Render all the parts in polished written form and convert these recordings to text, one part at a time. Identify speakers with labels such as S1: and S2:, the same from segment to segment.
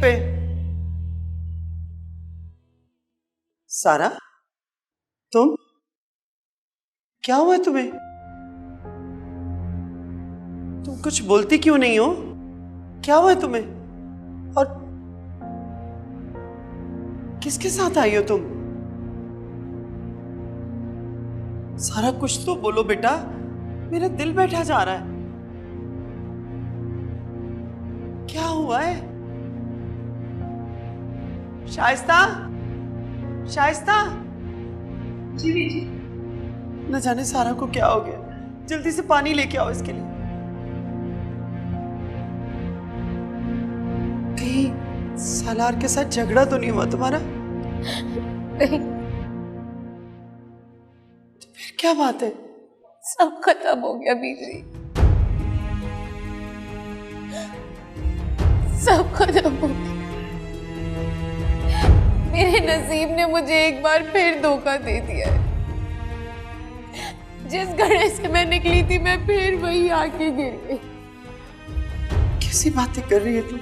S1: पे। सारा, तुम क्या हुआ है तुम्हें? तुम कुछ बोलती क्यों नहीं हो? क्या हुआ है तुम्हें? और किसके साथ आई हो तुम? सारा कुछ तो बोलो बेटा, मेरा दिल बैठा जा रहा है। क्या हुआ है? शाइस्ता, शाइस्ता।
S2: जी बेटी।
S1: न जाने सारा को क्या हो गया, जल्दी से पानी लेके आओ इसके लिए। कहीं सालार के साथ झगड़ा तो नहीं हुआ तुम्हारा?
S2: नहीं।
S1: तो फिर क्या बात है?
S2: सब खत्म हो गया बीजी, सब खत्म हो गया। मेरे नसीब ने मुझे एक बार फिर धोखा दे दिया है। जिस गड्ढे से मैं निकली थी मैं फिर वही आके गिर गई।
S1: कैसी बातें कर रही है तू?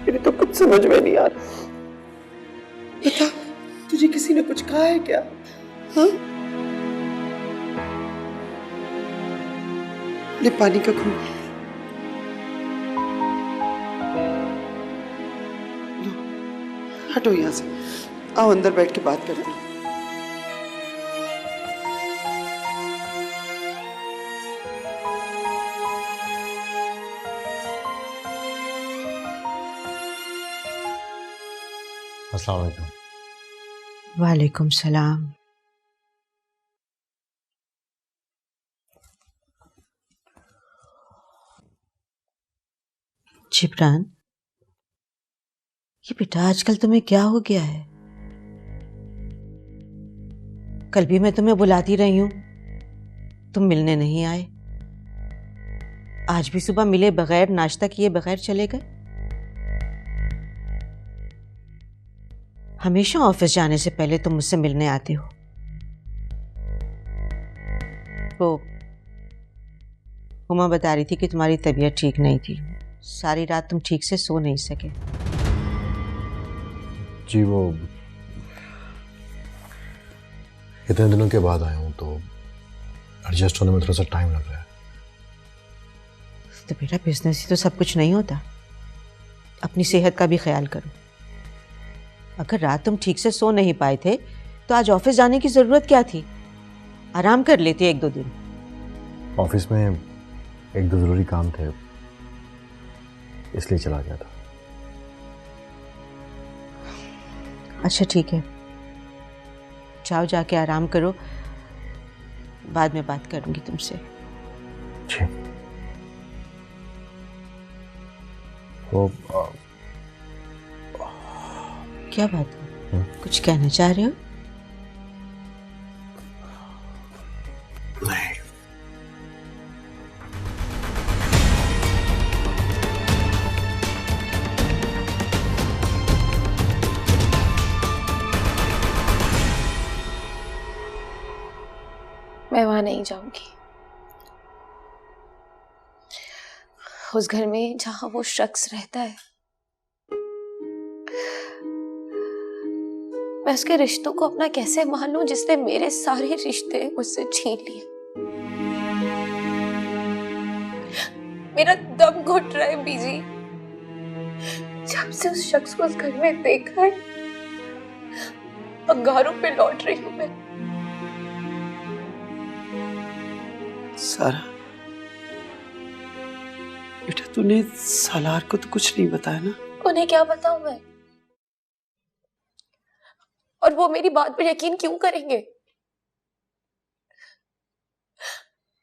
S1: मेरी तो कुछ समझ में नहीं आ रहा। बता, तुझे किसी ने कुछ कहा है क्या? हाँ? ले पानी का घूंट लो, हटो यहाँ से, आओ अंदर बैठ के बात करते हैं।
S3: अस्सलाम वालेकुम।
S4: वालेकुम सलाम। जिब्रान, ये बेटा आजकल तुम्हें क्या हो गया है? कल भी मैं तुम्हें बुलाती रही हूं, तुम मिलने नहीं आए। आज भी सुबह मिले बगैर, नाश्ता किए बगैर चले गए। हमेशा ऑफिस जाने से पहले तुम मुझसे मिलने आते हो। वो हुमा बता रही थी कि तुम्हारी तबीयत ठीक नहीं थी, सारी रात तुम ठीक से सो नहीं सके।
S3: जी वो इतने दिनों के बाद आया हूँ तो एडजस्ट होने में थोड़ा सा टाइम लग रहा है।
S4: तो बेटा बिजनेस ही तो सब कुछ नहीं होता, अपनी सेहत का भी ख्याल करो। अगर रात तुम ठीक से सो नहीं पाए थे तो आज ऑफिस जाने की जरूरत क्या थी? आराम कर लेते 1-2 दिन।
S3: ऑफिस में एक दो जरूरी काम थे, इसलिए चला गया था।
S4: अच्छा ठीक है, जाओ जाके आराम करो, बाद में बात करूंगी तुमसे।
S3: जी। वो
S4: क्या बात है, कुछ कहना चाह रहे हो?
S3: नहीं।
S2: मैं वहां नहीं जाऊंगी, उस घर में जहां वो शख्स रहता है। मैं उसके रिश्तों को अपना कैसे मान लूं जिसने मेरे सारे रिश्ते मुझसे छीन लिए। मेरा दम घुट रहा है बीजी, जब से उस शख्स को उस घर में देखा है अंगारों पे लौट रही हूं मैं।
S1: सारा बेटा, तूने सालार को तो कुछ नहीं बताया ना?
S2: उन्हें क्या बताऊं मैं? और वो मेरी बात पर यकीन क्यों करेंगे?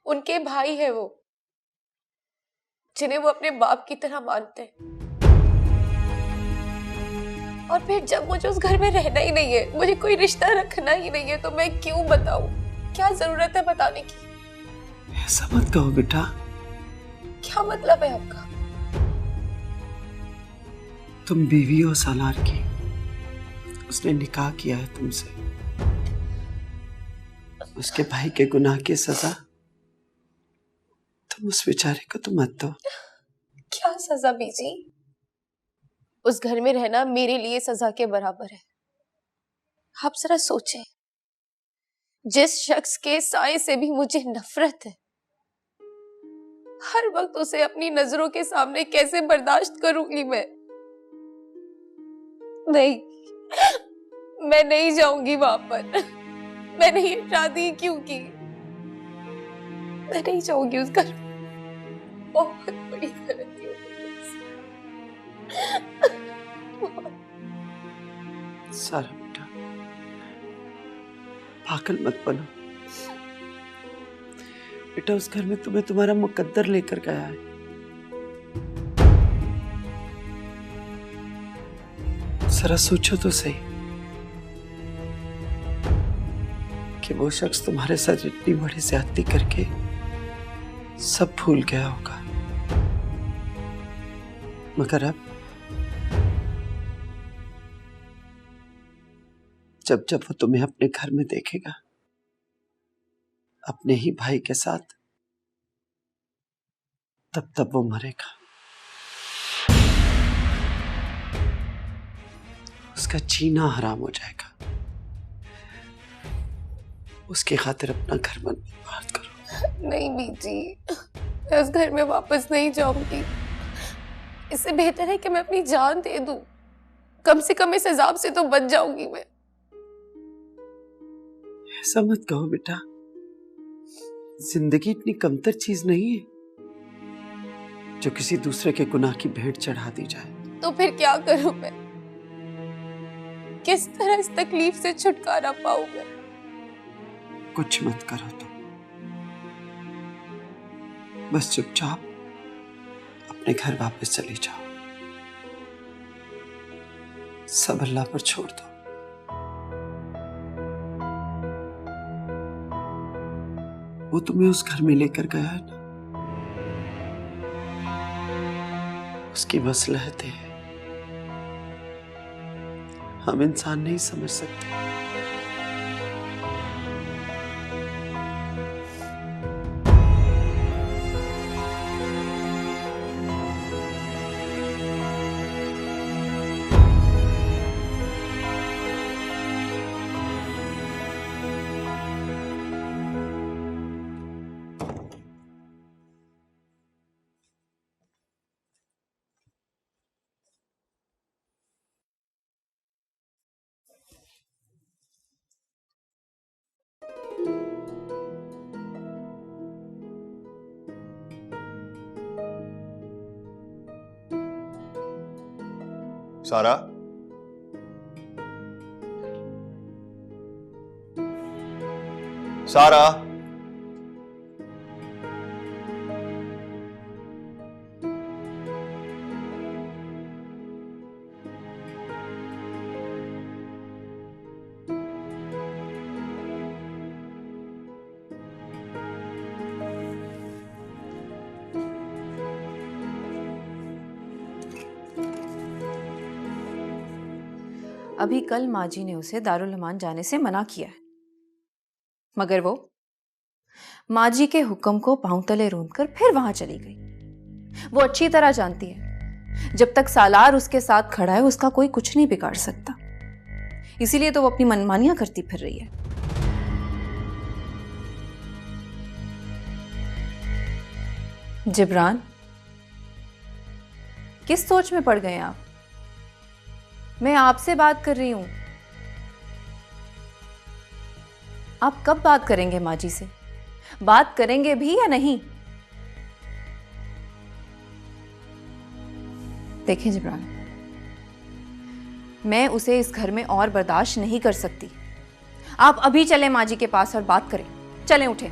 S2: उनके भाई है वो, जिन्हें वो अपने बाप की तरह मानते हैं। और फिर जब मुझे उस घर में रहना ही नहीं है, मुझे कोई रिश्ता रखना ही नहीं है, तो मैं क्यों बताऊं? क्या जरूरत है बताने की?
S1: ऐसा मत कहो बेटा।
S2: क्या मतलब है आपका?
S1: तुम बीवी हो सालार की, उसने निकाह किया है तुमसे। उसके भाई के गुनाह की सजा तुम उस बेचारे को तो मत दो।
S2: क्या सजा बीजी? उस घर में रहना मेरे लिए सजा के बराबर है। आप जरा सोचें, जिस शख्स के साए से भी मुझे नफरत है, हर वक्त उसे अपनी नजरों के सामने कैसे बर्दाश्त करूंगी मैं? नहीं, मैं नहीं जाऊंगी वहां पर। मैंने ये शादी क्यों की? मैं नहीं जाऊंगी उस घर। बहुत बड़ी गलती हो गई।
S1: सारा बेटा, पागल मत बनो बेटा। उस घर में तुम्हें तुम्हारा मुकद्दर लेकर गया है। जरा सोचो तो सही कि वो शख्स तुम्हारे साथ इतनी बड़ी ज्यादती करके सब भूल गया होगा, मगर अब जब जब वो तुम्हें अपने घर में देखेगा अपने ही भाई के साथ, तब तब वो मरेगा। उसका जीना हराम हो जाएगा। उसकी खातिर अपना घर मत बर्बाद करो।
S2: नहीं बीजी, मैं उस घर में वापस नहीं जाऊंगी। इससे बेहतर है कि मैं अपनी जान दे दूं। कम से कम इस अजाब से तो बच जाऊंगी मैं।
S1: ऐसा मत कहो बेटा, जिंदगी इतनी कमतर चीज नहीं है जो किसी दूसरे के गुनाह की भेंट चढ़ा दी जाए।
S2: तो फिर क्या करूं मैं? किस तरह इस तकलीफ से छुटकारा पाऊं मैं?
S1: कुछ मत करो तुम, बस चुपचाप अपने घर वापस चली जाओ। सब अल्लाह पर छोड़ दो। वो तुम्हें उस घर में लेकर गया है ना, उसकी मसलहतें हैं, हम इंसान नहीं समझ सकते।
S5: सारा, सारा,
S6: अभी कल माँ जी ने उसे दारुल अमान जाने से मना किया है, मगर वो माँ जी के हुक्म को पांव तले रौंदकर फिर वहां चली गई। वो अच्छी तरह जानती है जब तक सालार उसके साथ खड़ा है उसका कोई कुछ नहीं बिगाड़ सकता, इसीलिए तो वो अपनी मनमानियां करती फिर रही है। जिब्रान, किस सोच में पड़ गए आप? मैं आपसे बात कर रही हूं। आप कब बात करेंगे माँ जी से? बात करेंगे भी या नहीं? देखें जिब्रान, मैं उसे इस घर में और बर्दाश्त नहीं कर सकती। आप अभी चलें माँ जी के पास और बात करें। चलें, उठें।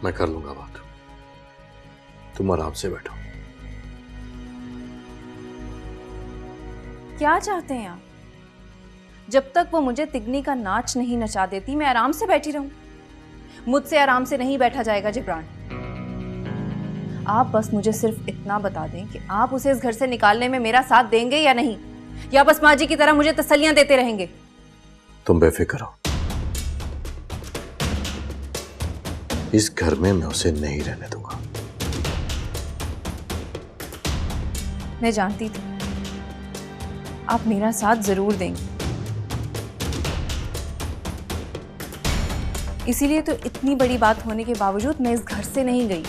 S3: मैं कर लूंगा बात, तुम आराम से बैठो।
S6: क्या चाहते हैं आप? जब तक वो मुझे तिगनी का नाच नहीं नचा देती मैं आराम से बैठी रहूं? मुझसे आराम से नहीं बैठा जाएगा जिब्रान। आप बस मुझे सिर्फ इतना बता दें कि आप उसे इस घर से निकालने में मेरा साथ देंगे या नहीं, या बस माँ जी की तरह मुझे तसल्लियां देते रहेंगे?
S3: तुम बेफिक्र हो, इस घर में मैं उसे नहीं रहने दूंगा।
S6: मैं जानती थी आप मेरा साथ जरूर देंगे, इसीलिए तो इतनी बड़ी बात होने के बावजूद मैं इस घर से नहीं गई।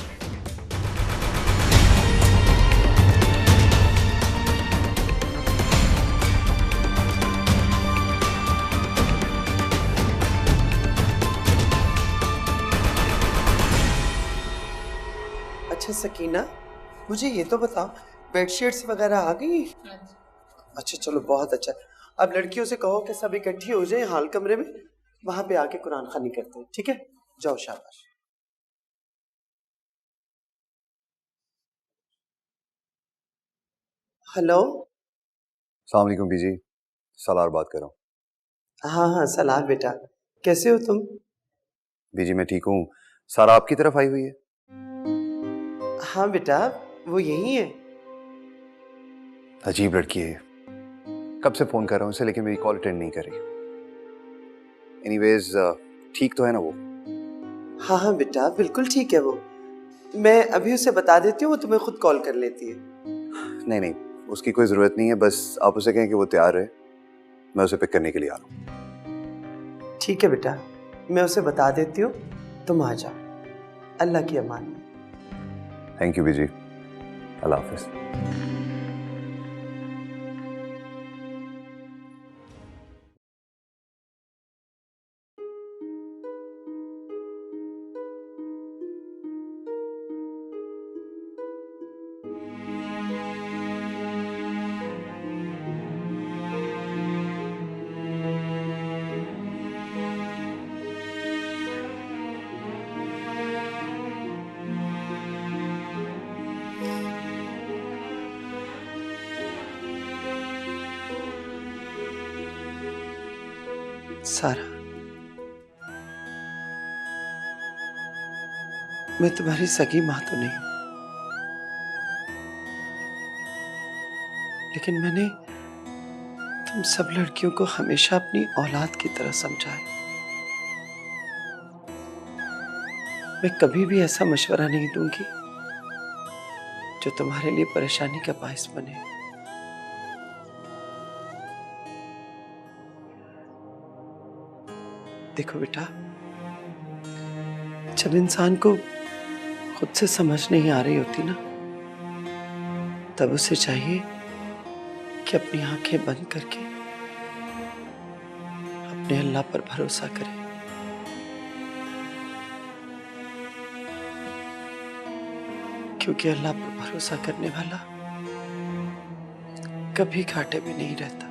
S1: अच्छा सकीना, मुझे ये तो बताओ, बेडशीट्स वगैरह आ गई? अच्छा चलो बहुत अच्छा। अब लड़कियों से कहो कि सब इकट्ठी हो जाए हाल कमरे में, वहां पे आके कुरान खानी करते हैं, ठीक है? जाओ शाबाश। हेलो।
S5: अस्सलाम वालेकुम बीजी, सलार बात कर रहा हूँ।
S1: हाँ हाँ सलाह बेटा, कैसे हो तुम?
S5: बीजी मैं ठीक हूँ। सारा आपकी तरफ आई हुई है?
S1: हाँ बेटा, वो यही है।
S5: अजीब लड़की है। कब से फोन कर रहा हूँ इसे, लेकिन मेरी कॉल अटेंड नहीं कर रही। एनीवेज ठीक तो है ना वो?
S1: हाँ हाँ बेटा, बिल्कुल ठीक है वो। मैं अभी उसे बता देती हूँ, वो तुम्हें खुद कॉल कर लेती है।
S5: नहीं नहीं, उसकी कोई ज़रूरत नहीं है, बस आप उसे कहें कि वो तैयार है, मैं उसे पिक करने के लिए आ रहा हूँ।
S1: ठीक है बेटा, मैं उसे बता देती हूँ, तुम आ जाओ। अल्लाह की अमान।
S5: थैंक यू बीजी, अल्लाह हाफिज़।
S1: सारा, मैं तुम्हारी सगी माँ तो नहीं हूं, लेकिन मैंने तुम सब लड़कियों को हमेशा अपनी औलाद की तरह समझा है। मैं कभी भी ऐसा मशवरा नहीं दूंगी जो तुम्हारे लिए परेशानी का बायस बने। देखो बेटा, जब इंसान को खुद से समझ नहीं आ रही होती ना, तब उसे चाहिए कि अपनी आंखें बंद करके अपने अल्लाह पर भरोसा करे। क्योंकि अल्लाह पर भरोसा करने वाला कभी घाटे में नहीं रहता।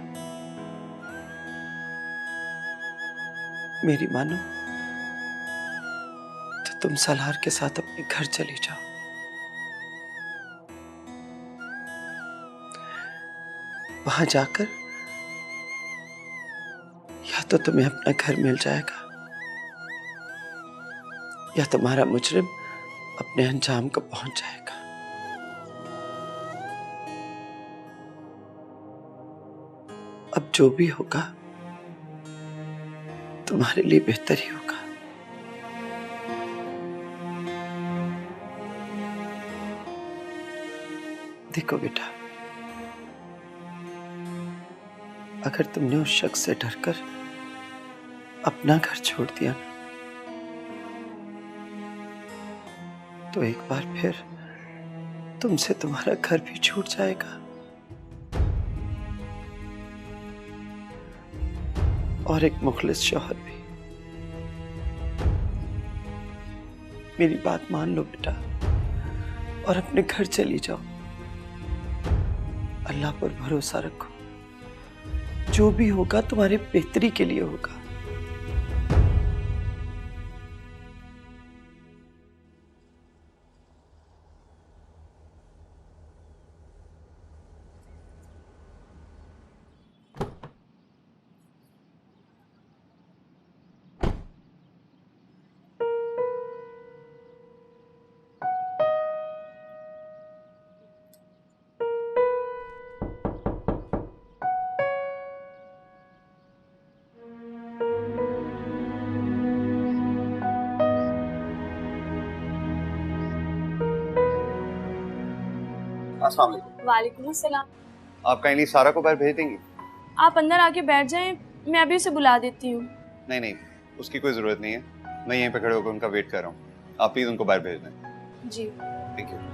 S1: मेरी मानो तो तुम सलार के साथ अपने घर चली जाओ। वहां जाकर या तो तुम्हें अपना घर मिल जाएगा, या तुम्हारा मुजरिम अपने अंजाम को पहुंच जाएगा। अब जो भी होगा तुम्हारे लिए बेहतर ही होगा। देखो बेटा, अगर तुमने उस शख्स से डरकर अपना घर छोड़ दिया ना, तो एक बार फिर तुमसे तुम्हारा घर भी छूट जाएगा और एक मुखलिस शौहर भी। मेरी बात मान लो बेटा और अपने घर चली जाओ। अल्लाह पर भरोसा रखो, जो भी होगा तुम्हारे बेहतरी के लिए होगा।
S5: अस्सलाम वालेकुम।
S7: वालेकुम अस्सलाम।
S5: आप काइंडली सारा को बाहर भेज देंगी?
S7: आप अंदर आके बैठ जाएं, मैं अभी उसे बुला देती हूँ।
S5: नहीं नहीं, उसकी कोई जरूरत नहीं है, मैं यहीं पे खड़े होकर उनका वेट कर रहा हूँ। आप प्लीज उनको बाहर भेज दें।
S7: जी।
S5: Thank you.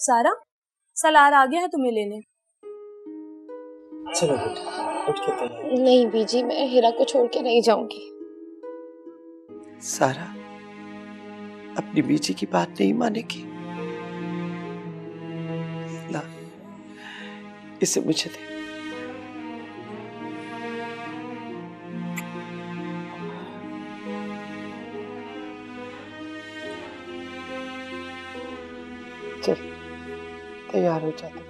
S7: सारा, सलार आ गया है तुम्हें लेने।
S1: चलो बेटा, उठ के तैयार।
S2: नहीं बीजी, मैं हीरा को छोड़ के नहीं जाऊंगी।
S1: सारा अपनी बीजी की बात नहीं मानेगी। ला, इसे मुझे दे। चल तैयार हो जाते।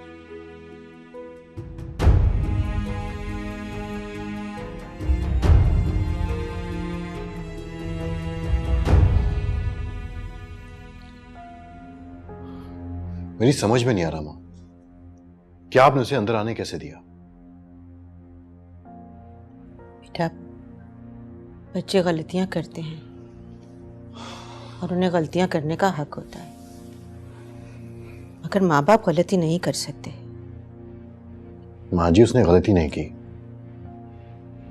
S3: मेरी समझ में नहीं आ रहा माँ, क्या आपने उसे अंदर आने कैसे दिया?
S4: बेटा, बच्चे गलतियां करते हैं और उन्हें गलतियां करने का हक होता है, मगर माँ बाप गलती नहीं कर सकते।
S3: माँ जी, उसने गलती नहीं की,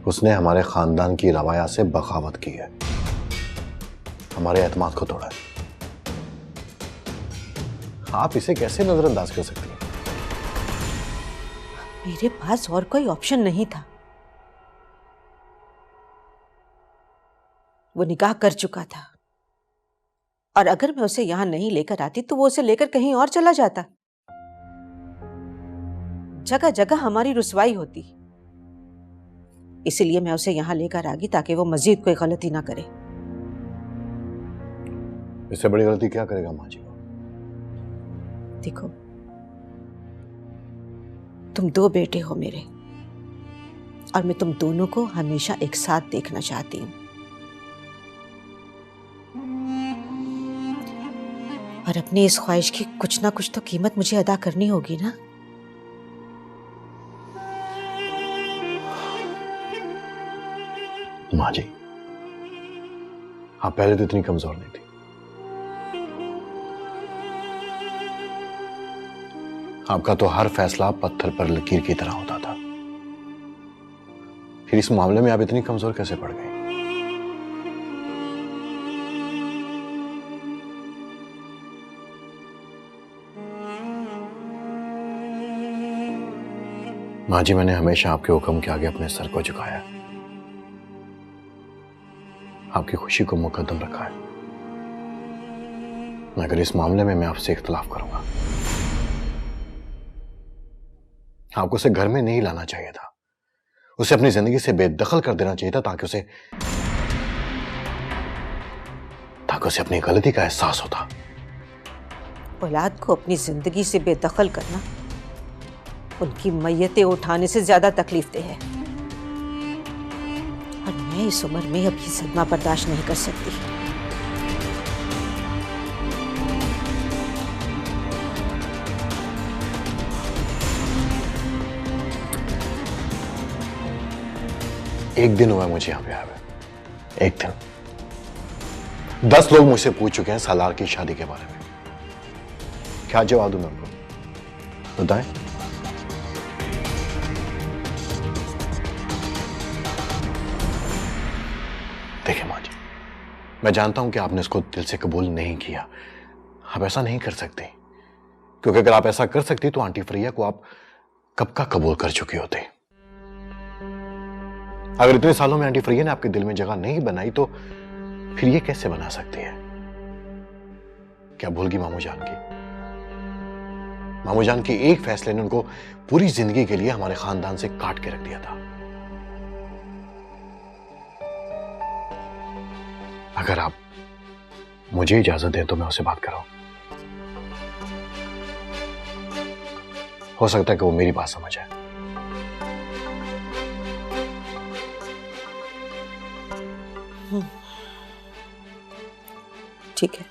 S3: उसने हमारे खानदान की रवाया से बगावत की है, हमारे एतमाद को तोड़ा है। आप इसे कैसे नजरअंदाज कर सकती हैं?
S4: मेरे पास और कोई ऑप्शन नहीं था। वो निकाह कर चुका था और अगर मैं उसे यहां नहीं लेकर आती तो वो उसे लेकर कहीं और चला जाता। जगह जगह हमारी रुसवाई होती, इसीलिए मैं उसे यहां लेकर आ गई ताकि वो मजीद कोई गलती ना करे।
S3: इससे बड़ी गलती क्या करेगा माँ जी?
S4: देखो, तुम दो बेटे हो मेरे और मैं तुम दोनों को हमेशा एक साथ देखना चाहती हूँ, और अपनी इस ख्वाहिश की कुछ ना कुछ तो कीमत मुझे अदा करनी होगी ना।
S3: माँ जी, आप पहले तो इतनी कमजोर नहीं थी, आपका तो हर फैसला पत्थर पर लकीर की तरह होता था, फिर इस मामले में आप इतनी कमजोर कैसे पड़ गई? माँ जी, मैंने हमेशा आपके हुक्म के आगे अपने सर को झुकाया, आपकी खुशी को मुकद्दम रखा है, मगर इस मामले में मैं आपसे इख्तिलाफ करूंगा। आपको उसे घर में नहीं लाना चाहिए था, उसे अपनी जिंदगी से बेदखल कर देना चाहिए था ताकि उसे अपनी गलती का एहसास होता।
S4: औलाद को अपनी जिंदगी से बेदखल करना उनकी मैयतें उठाने से ज्यादा तकलीफ देह है, और मैं इस उम्र में अब ये सदमा बर्दाश्त नहीं कर सकती।
S3: एक दिन हुआ मुझे यहां पे आया हुए, एक दिन 10 लोग मुझसे पूछ चुके हैं सालार की शादी के बारे में। क्या जवाब दूं मैं उनको? बताएं। देखिए माँ जी, मैं जानता हूं कि आपने इसको दिल से कबूल नहीं किया, आप ऐसा नहीं कर सकते, क्योंकि अगर आप ऐसा कर सकती तो आंटी फरिया को आप कब का कबूल कर चुके होते। अगर इतने सालों में आंटी फरिया ने आपके दिल में जगह नहीं बनाई तो फिर ये कैसे बना सकती है? क्या भूल गई मामू जान की? मामू जान के एक फैसले ने उनको पूरी जिंदगी के लिए हमारे खानदान से काट के रख दिया था। अगर आप मुझे इजाजत दें तो मैं उससे बात कराऊं। हो सकता है कि वो मेरी बात समझ जाए।
S4: ठीक है।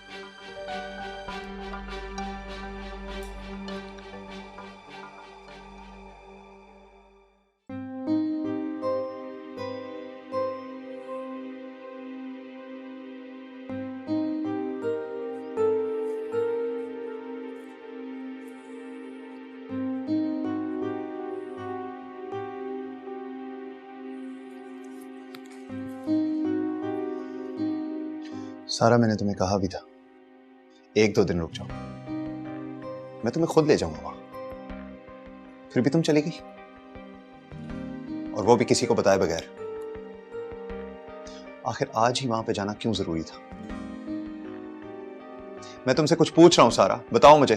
S5: सारा, मैंने तुम्हें कहा भी था 1-2 दिन रुक जाओ, मैं तुम्हें खुद ले जाऊंगा वहां। फिर भी तुम चली गई, और वो भी किसी को बताए बगैर। आखिर आज ही वहां पे जाना क्यों जरूरी था? मैं तुमसे कुछ पूछ रहा हूं सारा, बताओ मुझे।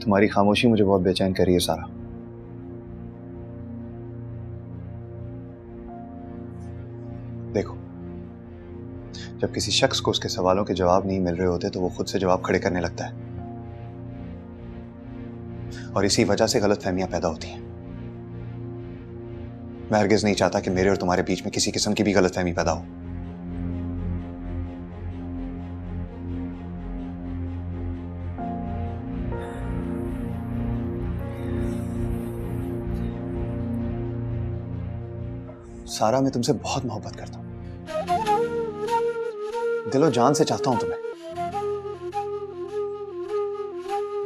S5: तुम्हारी खामोशी मुझे बहुत बेचैन कर रही है सारा। देखो, जब किसी शख्स को उसके सवालों के जवाब नहीं मिल रहे होते तो वो खुद से जवाब खड़े करने लगता है, और इसी वजह से गलतफहमियां पैदा होती हैं। मैं हरगिज नहीं चाहता कि मेरे और तुम्हारे बीच में किसी किस्म की भी गलतफहमी पैदा हो। सारा, मैं तुमसे बहुत मोहब्बत करता हूं, दिलो जान से चाहता हूं तुम्हें।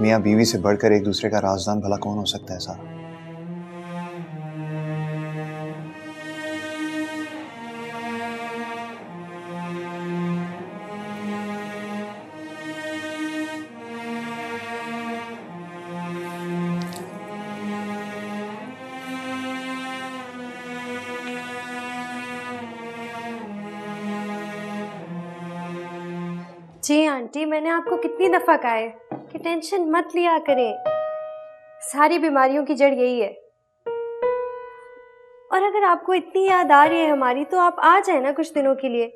S5: मियां बीवी से बढ़कर एक दूसरे का राजदान भला कौन हो सकता है सारा?
S8: जी आंटी, मैंने आपको कितनी दफ़ा कहा है कि टेंशन मत लिया करें, सारी बीमारियों की जड़ यही है। और अगर आपको इतनी याद आ रही है हमारी, तो आप आ जाए ना कुछ दिनों के लिए।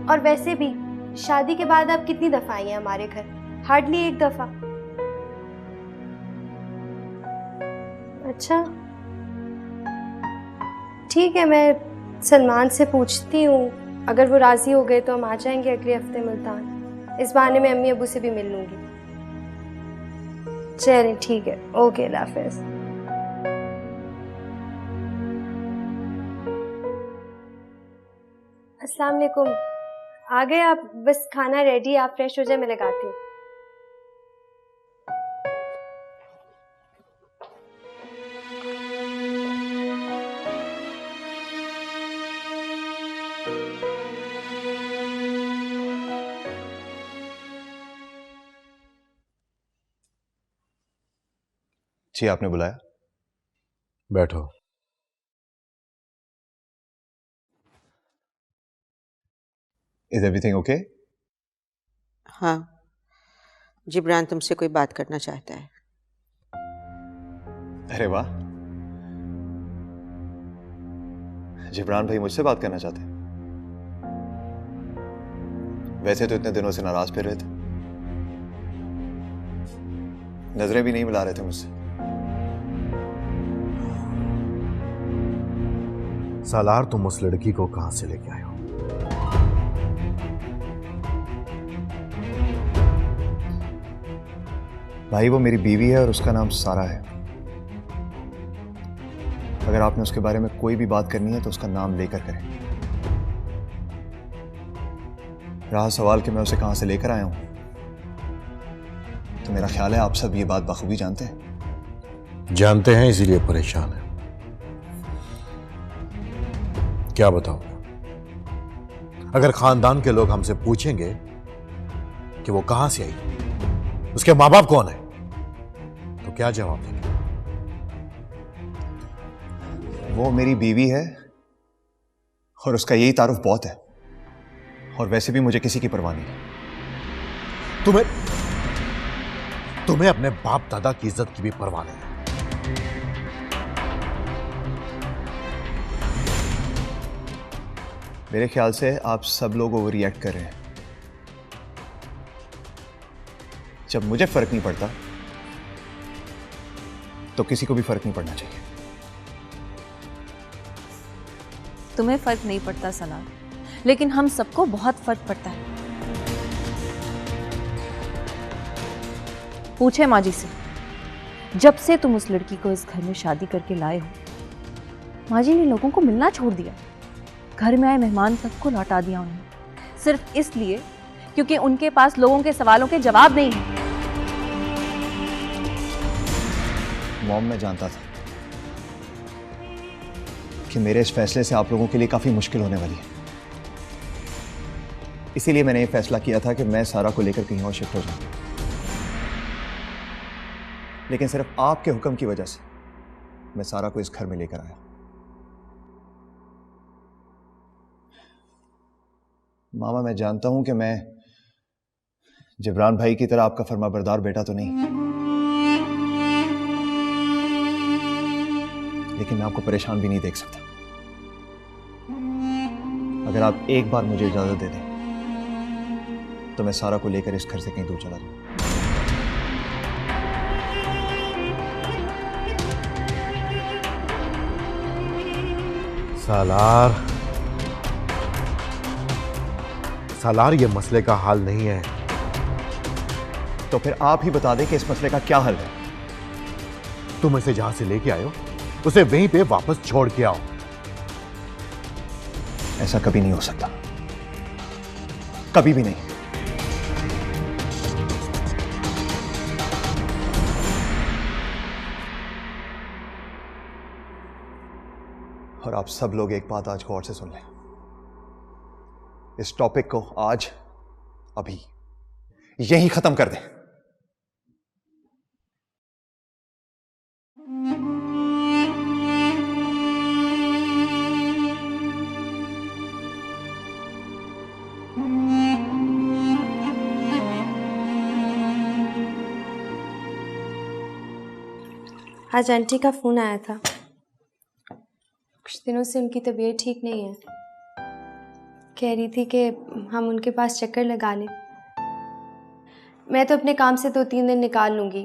S8: और वैसे भी शादी के बाद आप कितनी दफ़ा आई हैं हमारे घर? हार्डली 1 दफ़ा। अच्छा ठीक है, मैं सलमान से पूछती हूँ, अगर वो राज़ी हो गए तो हम आ जाएंगे अगले हफ्ते मुल्तान। इस बहाने में अम्मी अबू से भी मिल लूँगी। चलें ठीक है, ओके, अल्लाह हाफ़िज़। अस्सलाम वालेकुम। आ गए आप? बस खाना रेडी, आप फ्रेश हो जाए, मैं लगाती हूँ।
S5: जी, आपने बुलाया?
S3: बैठो।
S5: Is everything okay?
S4: हाँ, जिब्रान तुमसे कोई बात करना चाहता है।
S5: अरे वाह, जिब्रान भाई मुझसे बात करना चाहते हैं? वैसे तो इतने दिनों से नाराज फिर रहे थे, नजरें भी नहीं मिला रहे थे मुझसे।
S3: सालार, तुम उस लड़की को कहां से लेके आए हो?
S5: भाई, वो मेरी बीवी है और उसका नाम सारा है। अगर आपने उसके बारे में कोई भी बात करनी है तो उसका नाम लेकर करें। रहा सवाल कि मैं उसे कहां से लेकर आया हूं, तो मेरा ख्याल है आप सब ये बात बखूबी जानते हैं।
S3: जानते हैं, इसीलिए परेशान है। क्या बताऊं? अगर खानदान के लोग हमसे पूछेंगे कि वो कहां से आई, उसके माँ बाप कौन है, तो क्या जवाब देंगे?
S5: वो मेरी बीवी है और उसका यही तारुफ बहुत है, और वैसे भी मुझे किसी की परवाह नहीं।
S3: तुम्हें अपने बाप दादा की इज्जत की भी परवाह नहीं है।
S5: मेरे ख्याल से आप सब लोग ओवर रिएक्ट कर रहे हैं। जब मुझे फर्क नहीं पड़ता तो किसी को भी फर्क नहीं पड़ना चाहिए।
S6: तुम्हें फर्क नहीं पड़ता सलार, लेकिन हम सबको बहुत फर्क पड़ता है। पूछे माँ जी से, जब से तुम उस लड़की को इस घर में शादी करके लाए हो, माँ जी ने लोगों को मिलना छोड़ दिया। घर में आए मेहमान सबको लौटा दिया उन्होंने, सिर्फ इसलिए क्योंकि उनके पास लोगों के सवालों के जवाब नहीं है।
S5: मॉम, मैं जानता था कि मेरे इस फैसले से आप लोगों के लिए काफी मुश्किल होने वाली है, इसीलिए मैंने ये फैसला किया था कि मैं सारा को लेकर कहीं और शिफ्ट हो जाऊं। लेकिन सिर्फ आपके हुक्म की वजह से मैं सारा को इस घर में लेकर आया। मामा, मैं जानता हूं कि मैं जिब्रान भाई की तरह आपका फर्माबरदार बेटा तो नहीं, लेकिन मैं आपको परेशान भी नहीं देख सकता। अगर आप एक बार मुझे इजाजत दे दें तो मैं सारा को लेकर इस घर से कहीं दूर चला जाऊं।
S3: सालार, ये मसले का हल नहीं है।
S5: तो फिर आप ही बता दें कि इस मसले का क्या हल है।
S3: तुम इसे जहां से लेके आए हो उसे वहीं पे वापस छोड़ के आओ।
S5: ऐसा कभी नहीं हो सकता, कभी भी नहीं। और आप सब लोग एक बात आज गौर से सुन लें, इस टॉपिक को आज अभी यहीं खत्म कर दें।
S8: आज आंटी का फ़ोन आया था। कुछ दिनों से उनकी तबीयत ठीक नहीं है। कह रही थी कि हम उनके पास चक्कर लगा लें। मैं तो अपने काम से 2-3 दिन निकाल लूँगी।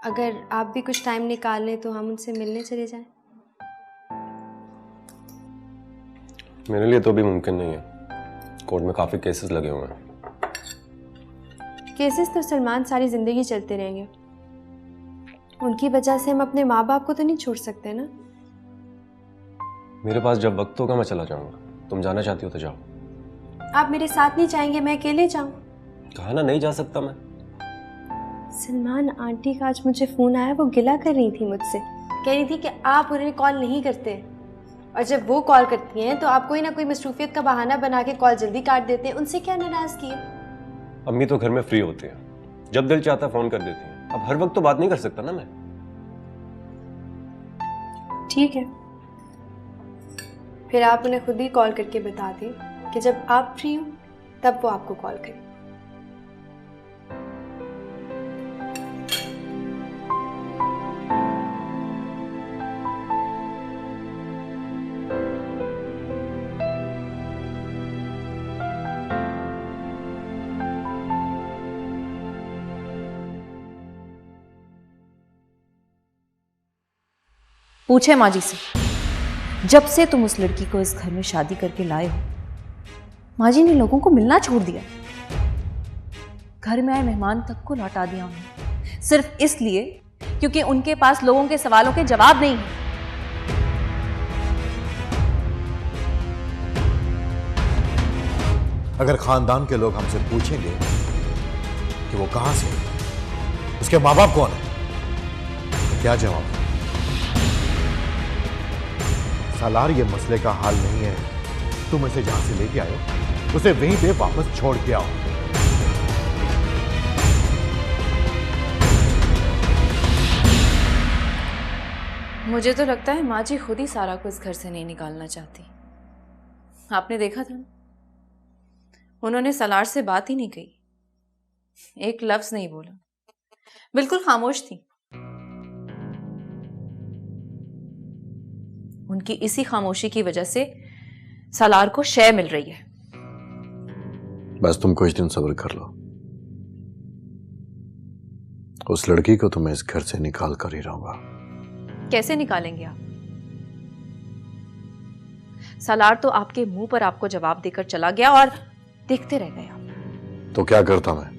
S8: अगर आप भी कुछ टाइम निकाल लें तो हम उनसे मिलने चले जाएं।
S9: मेरे लिए तो अभी मुमकिन नहीं है, कोर्ट में काफ़ी केसेस लगे हुए हैं।
S8: केसेस तो सलमान सारी ज़िंदगी चलते रहेंगे। उनकी वजह से हम अपने माँ बाप को तो नहीं छोड़ सकते ना।
S9: मेरे पास जब वक्त होगा मैं चला जाऊंगा, तुम जाना चाहती हो तो जाओ।
S8: आप मेरे साथ नहीं जाएंगे, मैं अकेले जाऊं?
S9: कहा ना नहीं जा सकता मैं।
S8: सलमान, आंटी का आज मुझे फ़ोन आया, वो गिला कर रही थी मुझसे। कह रही थी कि आप उन्हें कॉल नहीं करते, और जब वो कॉल करती हैं तो आप कोई ना कोई मसरूफियत का बहाना बना के कॉल जल्दी काट देते हैं। उनसे क्या नाराज़गी है?
S9: अम्मी तो घर में फ्री होती है, जब दिल चाहता फ़ोन कर देती है। अब हर वक्त तो बात नहीं कर सकता ना मैं।
S8: ठीक है, फिर आप उन्हें खुद ही कॉल करके बता दें कि जब आप फ्री हो तब वो आपको कॉल करें।
S6: पूछे माँ जी से, जब से तुम उस लड़की को इस घर में शादी करके लाए हो, माँ जी ने लोगों को मिलना छोड़ दिया। घर में आए मेहमान तक को लौटा दिया उन्होंने, सिर्फ इसलिए क्योंकि उनके पास लोगों के सवालों के जवाब नहीं है।
S3: अगर खानदान के लोग हमसे पूछेंगे कि वो कहां से है, उसके माँ बाप कौन है, तो क्या जवाब? सालार, ये मसले का हाल नहीं है। तुम इसे जहां से लेके आए हो उसे वहीं पे वापस छोड़ के आओ।
S6: मुझे तो लगता है माँ जी खुद ही सारा को इस घर से नहीं निकालना चाहती। आपने देखा था ना, उन्होंने सलार से बात ही नहीं कही, एक लफ्ज नहीं बोला, बिल्कुल खामोश थी। उनकी इसी खामोशी की वजह से सालार को शय मिल रही है।
S3: बस तुम कुछ दिन सब्र कर लो। उस लड़की को तो मैं इस घर से निकाल कर ही रहूंगा।
S6: कैसे निकालेंगे आप? सालार तो आपके मुंह पर आपको जवाब देकर चला गया और देखते रह गए आप।
S3: तो क्या करता मैं?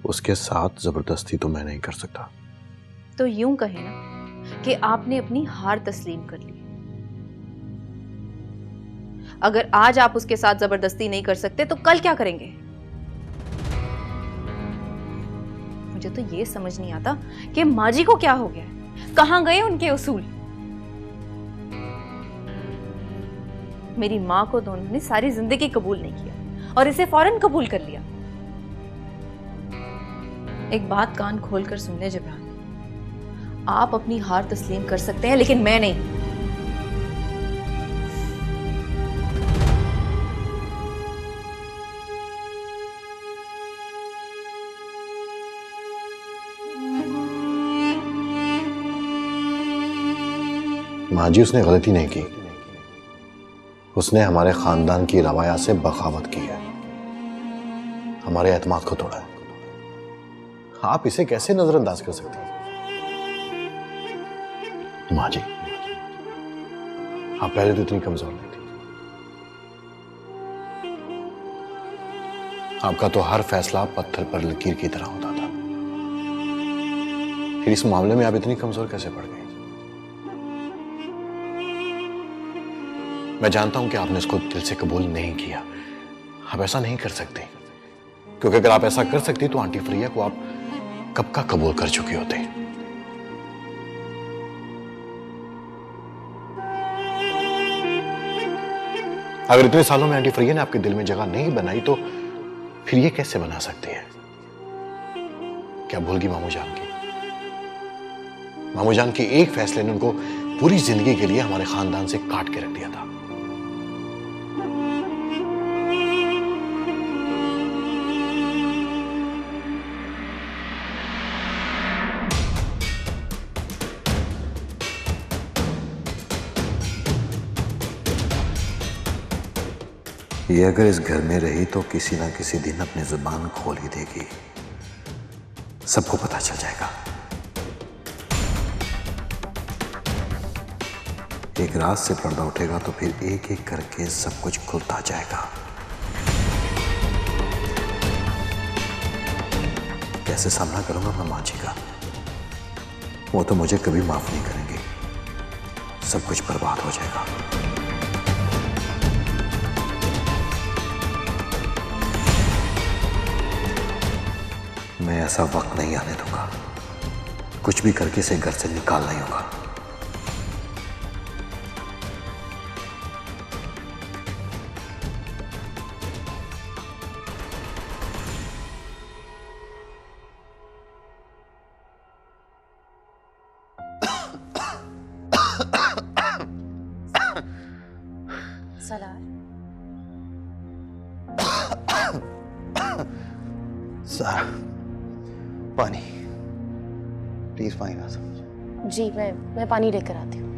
S3: उसके साथ जबरदस्ती तो मैं नहीं कर सकता।
S6: तो यूं कहें ना कि आपने अपनी हार तस्लीम कर ली। अगर आज आप उसके साथ जबरदस्ती नहीं कर सकते तो कल क्या करेंगे? मुझे तो ये समझ नहीं आता कि माजी को क्या हो गया, कहां गए उनके उसूल। मेरी मां को तो उन्होंने सारी जिंदगी कबूल नहीं किया और इसे फौरन कबूल कर लिया। एक बात कान खोलकर सुन ले जबरान, आप अपनी हार तस्लीम कर सकते हैं लेकिन मैं नहीं।
S3: माँ जी, उसने गलती नहीं की। उसने हमारे खानदान की रवायात से बगावत की है, हमारे एतमाद को तोड़ा है। आप इसे कैसे नजरअंदाज कर सकते हैं? माँ जी, आप पहले तो इतनी कमजोर नहीं थी। आपका तो हर फैसला पत्थर पर लकीर की तरह होता था। फिर इस मामले में आप इतनी कमजोर कैसे पड़ गई? मैं जानता हूं कि आपने इसको दिल से कबूल नहीं किया। आप ऐसा नहीं कर सकते, क्योंकि अगर आप ऐसा कर सकती तो आंटी फ्रिया को आप कब का कबूल कर चुके होते। अगर इतने सालों में आंटी फ्रिया ने आपके दिल में जगह नहीं बनाई तो फिर ये कैसे बना सकती है? क्या भूल गई मामू जान की? मामू जान के एक फैसले ने उनको पूरी जिंदगी के लिए हमारे खानदान से काट के रख दिया था। ये अगर इस घर में रही तो किसी ना किसी दिन अपनी जुबान खोल ही देगी। सबको पता चल जाएगा। एक रात से पर्दा उठेगा तो फिर एक एक करके सब कुछ खुलता जाएगा। कैसे सामना करूंगा मैं माँ जी का? वो तो मुझे कभी माफ नहीं करेंगे। सब कुछ बर्बाद हो जाएगा। मैं ऐसा वक्त नहीं आने दूंगा। कुछ भी करके इसे घर से निकालना ही होगा।
S8: सलार,
S5: सारा, पानी प्लीज, पानी ला सकते?
S8: जी मैं पानी लेकर आती हूँ।